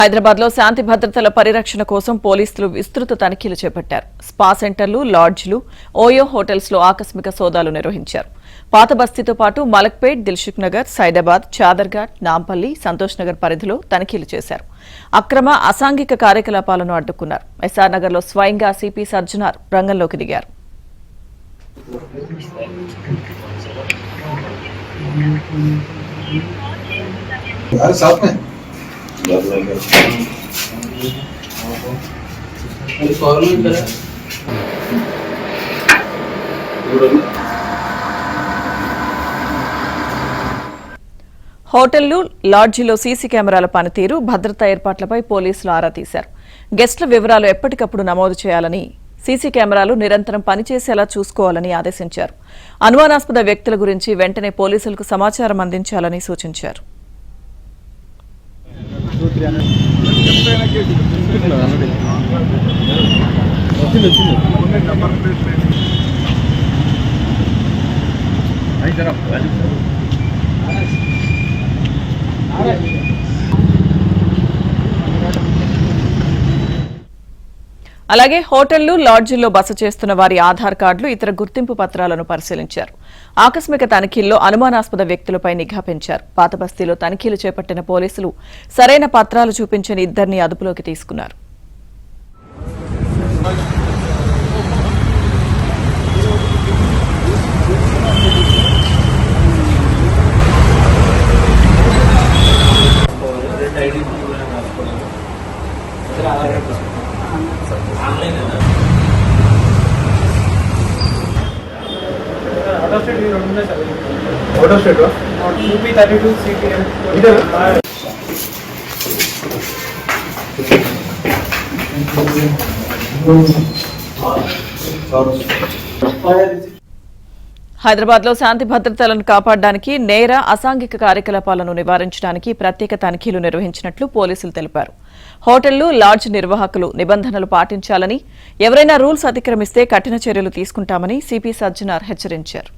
హైదరాబాద్లో శాంతి భద్రతల పరిరక్షణ కోసం పోలీసులు విస్తృత తనిఖీలు చేపట్టారు. స్పా సెంటర్లు, లాడ్జ్లు, ఓయో హోటల్స్లో ఆకస్మిక సోదాలు నిర్వహించారు. పాత బస్తీతో పాటు మలక్పేట్, దిల్సుఖ్ నగర్, సైదాబాద్, చాదర్ఘాట్, నాంపల్లి, సంతోష్ నగర్ పరిధిలో తనిఖీలు చేశారు. అక్రమ, అసాంఘిక కార్యకలాపాలను అడ్డుకున్నారు. ఎస్ఆర్ నగర్లో స్వయంగా సిపి సజ్జనార్ రంగంలోకి దిగారు. హోటళ్లు, లాడ్జీలో సీసీ కెమెరాల పనితీరు, భద్రతా ఏర్పాట్లపై పోలీసులు ఆరా తీశారు. గెస్టుల వివరాలు ఎప్పటికప్పుడు నమోదు చేయాలని, సీసీ కెమెరాలు నిరంతరం పనిచేసేలా చూసుకోవాలని ఆదేశించారు. అనుమానాస్పద వ్యక్తుల గురించి వెంటనే పోలీసులకు సమాచారం అందించాలని సూచించారు. అలాగే హోటళ్లు, లాడ్జీల్లో బస చేస్తున్న వారి ఆధార్ కార్డులు, ఇతర గుర్తింపు పత్రాలను పరిశీలించారు. ఆకస్మిక తనిఖీల్లో అనుమానాస్పద వ్యక్తులపై నిఘా పెంచారు. పాత బస్తీలో తనిఖీలు చేపట్టిన పోలీసులు సరైన పత్రాలు చూపించని ఇద్దరిని అదుపులోకి తీసుకున్నారు. Auto state UP32 CTM. హైదరాబాద్లో శాంతి భద్రతలను కాపాడడానికి, నేర, అసాంఘిక కార్యకలాపాలను నివారించడానికి ప్రత్యేక తనిఖీలు నిర్వహించినట్లు పోలీసులు తెలిపారు. హోటళ్లు, లాడ్జ్ నిర్వాహకులు నిబంధనలు పాటించాలని, ఎవరైనా రూల్స్ అతిక్రమిస్తే కఠిన చర్యలు తీసుకుంటామని సిపి సజ్జనార్ హెచ్చరించారు.